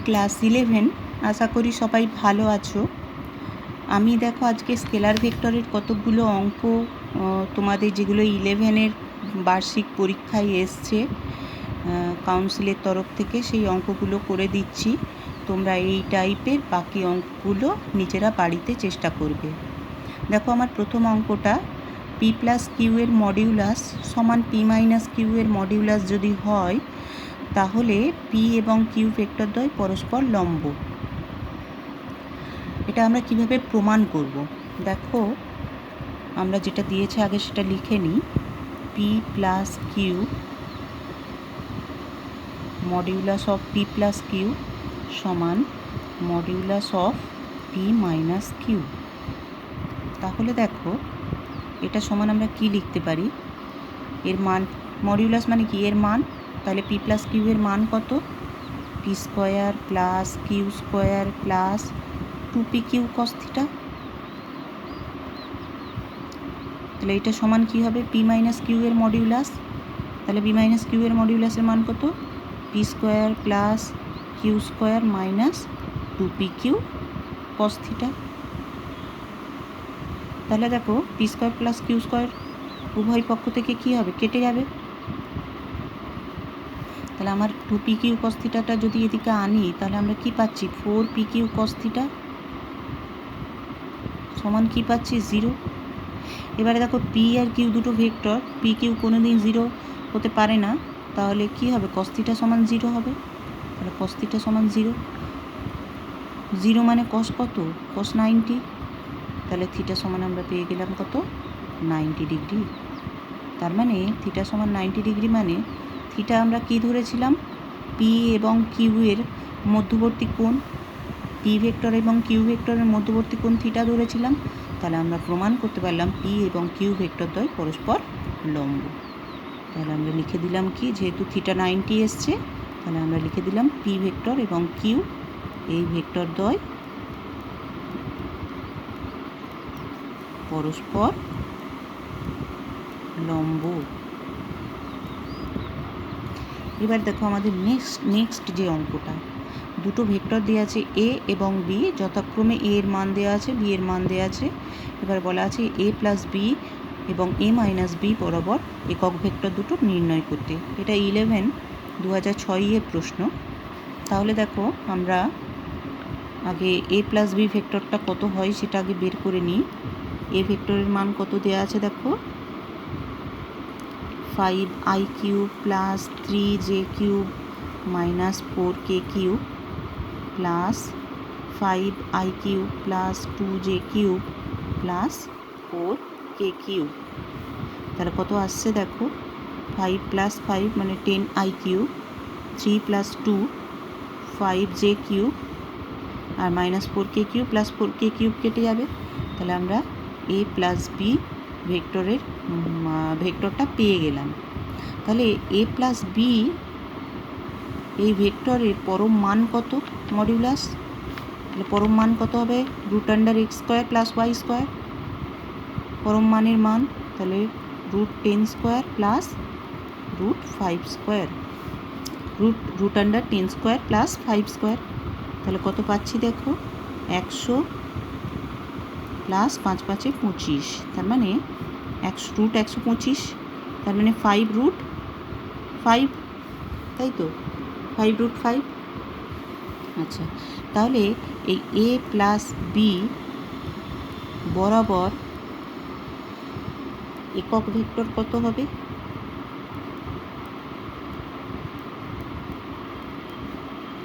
Class 11। আশা করি সবাই ভালো আছো। আমি দেখো আজকে স্কেলার ভেক্টরের কতকগুলো অঙ্ক তোমাদের যেগুলো 11-এর বার্ষিক পরীক্ষায় এসছে কাউন্সিলের তরফ থেকে, সেই অঙ্কগুলো করে দিচ্ছি। তোমরা এই টাইপের বাকি অঙ্কগুলো নিজেরা বাড়িতে চেষ্টা করবে। দেখো আমার প্রথম অঙ্কটা, পি প্লাস কিউ এর মডিউলাস সমান পি মাইনাস কিউ এর মডিউলাস যদি হয়, তাহলে পি এবং কিউ ভেক্টরদ্বয় পরস্পর লম্ব। এটা আমরা কিভাবে প্রমাণ করব? দেখো আমরা যেটা দিয়েছে আগে সেটা লিখে নিই। P plus Q modulus of P plus Q সমান modulus of P minus Q. তাহলে দেখো এটা সমান আমরা কি লিখতে পারি? এর মান, মডিউলাস মানে কি? এর মান। তাহলে পি প্লাস কিউ এর মান কত? P square plus Q square plus 2p Q cos theta. তাহলে এটা সমান কি হবে? পি মাইনাস কিউ এর মডিউলাস। তাহলে পি মাইনাস কিউ এর মডিউলাসের মান কত? P square plus Q square minus 2p Q cos theta. তাহলে দেখো P square plus Q square উভয় পক্ষ থেকে কি হবে? কেটে যাবে। তাহলে আমার 2p কিউ কস থিটাটা যদি এদিকে আনি, তাহলে আমরা কি পাচ্ছি? 4p কিউ কস থিটা সমান কি পাচ্ছি? 0। এবারে দেখো পি আর কিউ দুটো ভেক্টর, পি কিউ কোনো দিন 0 হতে পারে না, তাহলে কি হবে? কস থিটা সমান 0 হবে। তাহলে কস থিটা সমান 0। 0 মানে কস কত? কস 90। তাহলে থিটা সমান আমরা পেয়ে গেলাম কত? 90 ডিগ্রি। তার মানে থিটা সমান 90 ডিগ্রি, মানে থিটা আমরা কি ধরেছিলাম? পি এবং কিউ এর মধ্যবর্তী কোণ, পি ভেক্টর এবং কিউ ভেক্টরের মধ্যবর্তী কোণ থিটা ধরেছিলাম। তাহলে আমরা প্রমাণ করতে পারলাম পি এবং কিউ ভেক্টরদ্বয় পরস্পর লম্ব। তাহলে আমরা লিখে দিলাম কি, যেহেতু থিটা 90 এসছে, তাহলে আমরা লিখে দিলাম পি ভেক্টর এবং কিউ এই ভেক্টরদ্বয় পরস্পর লম্ব। এবার দেখো আমাদের নেক্সট যে অঙ্কটা, দুটো ভেক্টর দেওয়া আছে এ এবং বি, যথাক্রমে এ এর মান দেওয়া আছে, বি এর মান দেওয়া আছে। এবার বলা আছে এ প্লাস বি এবং এ মাইনাস বি বরাবর একক ভেক্টর দুটো নির্ণয় করতে। এটা 2006 প্রশ্ন। তাহলে দেখো আমরা আগে এ প্লাস বি ভেক্টরটা কত হয় সেটা আগে বের করে নিই। এ ভেক্টরের মান কত দেওয়া আছে দেখো, 5i cube plus 3j cube minus 4k cube plus 5i cube plus 2j cube plus 4k cube. তাহলে কত আসছে দেখো, 5 প্লাস 5 মানে 10i cube, 3 plus 2 5j cube, আর minus 4k cube plus 4k cube কেটে যাবে। তাহলে আমরা এ প্লাস বি ভেক্টরটা পেয়ে গেলাম। তাহলে এ প্লাস বি এই ভেক্টরের পরম মান কত? মডিউলাস। তাহলে পরম মান কত হবে? √x² plus y²। পরম মানের মান তাহলে √10² প্লাস √5², √10² প্লাস 5²। তাহলে কত পাচ্ছি দেখো, 100 প্লাস 5 5 25, তার মানে √125, তার মানে 5√5, তাই তো? 5√5। আচ্ছা, তাহলে এই এ প্লাস বি বরাবর একক ভেক্টর কত হবে?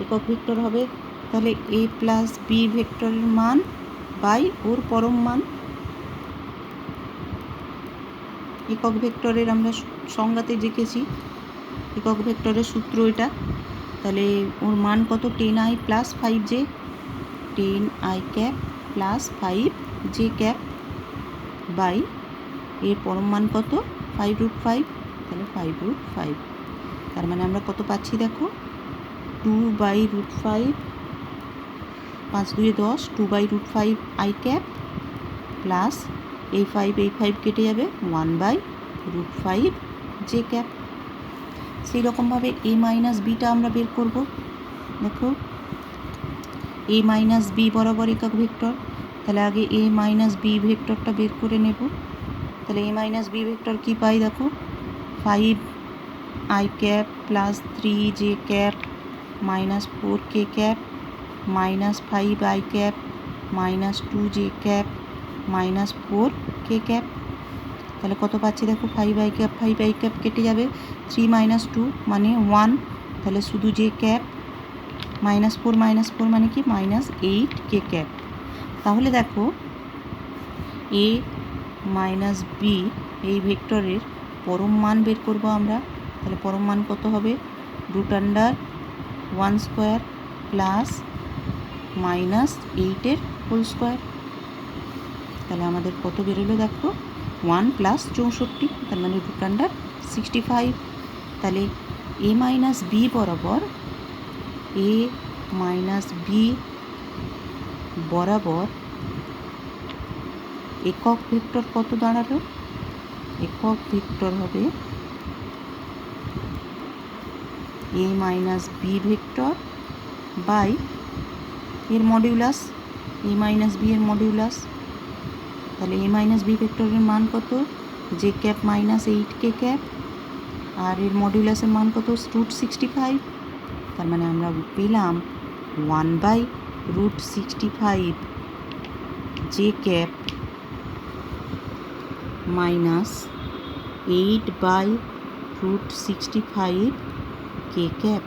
একক ভেক্টর হবে তাহলে এ প্লাস বি ভেক্টরের মান বাই ওর পরম মান। একক ভেক্টরের আমরা সংজ্ঞাতে দেখেছি, একক ভেক্টরের সূত্র এটা। তাহলে ওর মান কত? 10i plus 5j, 10i cap plus 5j cap by এর পরম মান কত? 5√5। তাহলে 5√5। তার মানে আমরা কত পাচ্ছি দেখো, 2/√5, 5 2 10, 2/√5i ক্যাপ প্লাস এই 5 কেটে যাবে, 1/√5j ক্যাপ। সেই রকমভাবে এ মাইনাস বিটা আমরা বের করব। দেখো এ মাইনাস বি বরাবর একক ভেক্টর, তাহলে আগে এ মাইনাস বি ভেক্টরটা বের করে নেব। তাহলে এ মাইনাস বি ভেক্টর কী পাই দেখো, 5 i cap plus 3 j cap minus 4 k cap minus 5 i cap minus 2 j cap minus 4 k cap. তাহলে কত পাচ্ছি দেখো, 5 i ক্যাপ কেটে যাবে, 3 মাইনাস 2 মানে 1, তাহলে শুধু j ক্যাপ মাইনাস 4 মানে কি মাইনাস 8 k ক্যাপ। তাহলে দেখো এ মাইনাস বি এই ভেক্টরের পরম মান বের করব আমরা। তাহলে পরম মান কত হবে, √1² প্লাস মাইনাস 8 হোল স্কোয়ার। তাহলে আমাদের কত বেরোলো দেখো, 1 প্লাস 64, তার মানে √65। তাহলে এ মাইনাস বি বরাবর এ মাইনাস বি বরাবর একক ভেক্টর কত দাঁড়ালো, একক ভেক্টর হবে A minus B vector by এর মডিউলাস, এ মাইনাস বি এর মডিউলাস। তাহলে এ মাইনাস বি ভেক্টরের মান কত, j cap minus 8 k cap, আর এর মডিউলাসের মান কত, √65। তার মানে আমরা পেলাম 1/√65 J cap minus 8/√65 k cap.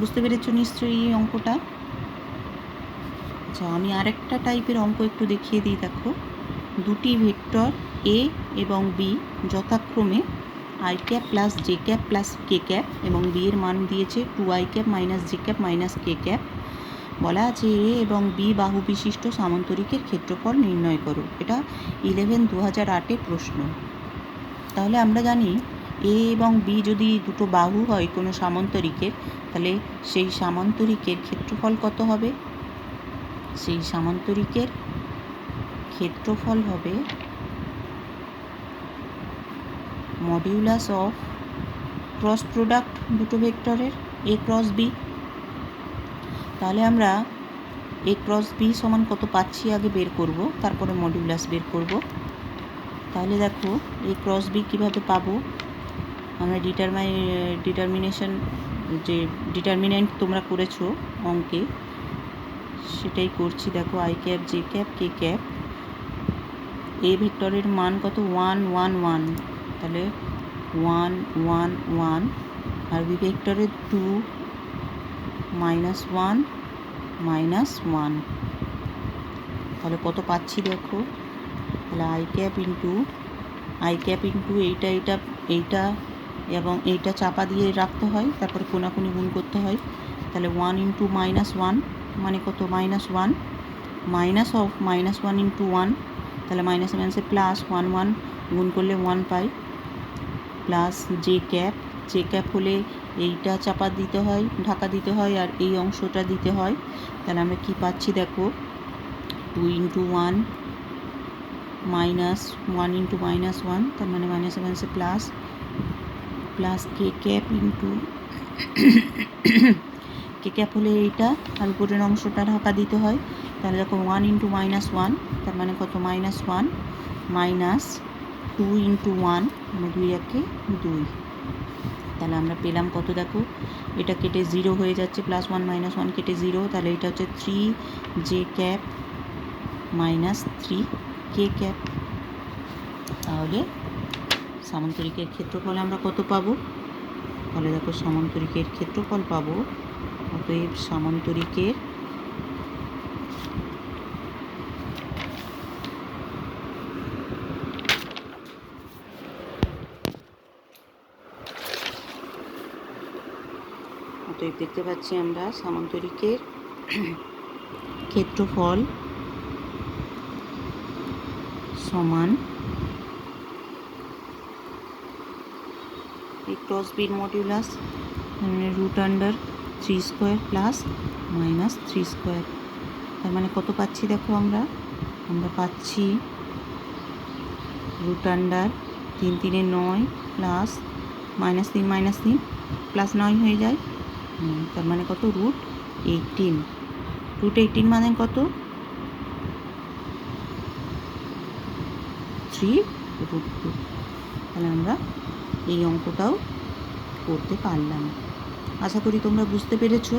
বুঝতে পেরেছ নিশ্চয়ই এই অঙ্কটা? আচ্ছা, আমি আরেকটা টাইপের অঙ্ক একটু দেখিয়ে দিই। দেখো, দুটি ভেক্টর এ এবং বি যথাক্রমে i cap plus J cap plus K cap এবং বি এর মান দিয়েছে 2i cap minus J cap minus K cap. বলা আছে এ এবং বি বাহু বিশিষ্ট সামান্তরিকের ক্ষেত্রফল নির্ণয় করো। এটা 11/2008 প্রশ্ন। তাহলে আমরা জানি এ এবং বি যদি দুটো বাহু হয় কোনো সামান্তরিকের, তাহলে সেই সামান্তরিকের ক্ষেত্রফল কত হবে, সেই সামান্তরিকের ক্ষেত্রফল হবে মডিউলাস অফ ক্রস প্রোডাক্ট দুটো ভেক্টরের এ ক্রস বি। তাহলে আমরা এ ক্রস বি সমান কত পাচ্ছি আগে বের করব, তারপরে মডিউলাস বের করব। তাহলে দেখো এ ক্রস বি কীভাবে পাবো, আমরা ডিটারমিনেন্ট তোমরা করেছো অঙ্কে, সেটাই করছি। দেখো i cap J cap K cap, A ভেক্টরের মান কত, 1 1 1, তাহলে 1 1 1, আর বি ভেক্টরের 2 -1 -1। তাহলে কত পাচ্ছি দেখো, তাহলে i ক্যাপ ইন্টু এইটা এবং এইটা চাপা দিয়ে রাখতে হয়, তারপরে কোনাকুনি গুণ করতে হয়। তাহলে 1 × -1 মানে কত, -1, মাইনাস অফ -1 × 1, তাহলে মাইনাসে মাইনাসে প্লাস 1 1 গুণ করলে 1 পাই, প্লাস জে ক্যাপ হলে এইটা চাপা দিতে হয়, ঢাকা দিতে হয়, আর এই অংশটা দিতে হয়। তাহলে আমরা কি পাচ্ছি দেখো, 2 × 1 -1 × -1, তার মানে মাইনাসে মাইনাসে plus K cap into k cap হলে এইটা, আর উপরের অংশটা ঢাকা দিতে হয়। তাহলে দেখো 1 × -1, তার মানে কত, -1 মাইনাস 2 × 1 মানে 2 একে 2। তাহলে আমরা পেলাম কত দেখো, এটা কেটে 0 হয়ে যাচ্ছে, +1 -1 কেটে 0, তাহলে এটা হচ্ছে 3 জে ক্যাপ মাইনাস 3 কে ক্যাপ। তাহলে সামান্তরিকের ক্ষেত্রফল আমরা কত পাবো, তাহলে দেখো সামান্তরিকের ক্ষেত্রফল পাবো, অতএব সামান্তরিকের দেখতে পাচ্ছি আমরা সামান্তরিকের ক্ষেত্রফল সমান এই ক্রস বির মডিউলাস √3² প্লাস -3²। তার মানে কত পাচ্ছি দেখো, আমরা পাচ্ছি √3 3 9 প্লাস -3 -3 প্লাস 9 হয়ে যায়, তার মানে কত, 18 রুট 18 মানে কত 3√2। তাহলে আমরা এই অঙ্কটাও করতে পারলাম। আশা করি তোমরা বুঝতে পেরেছো।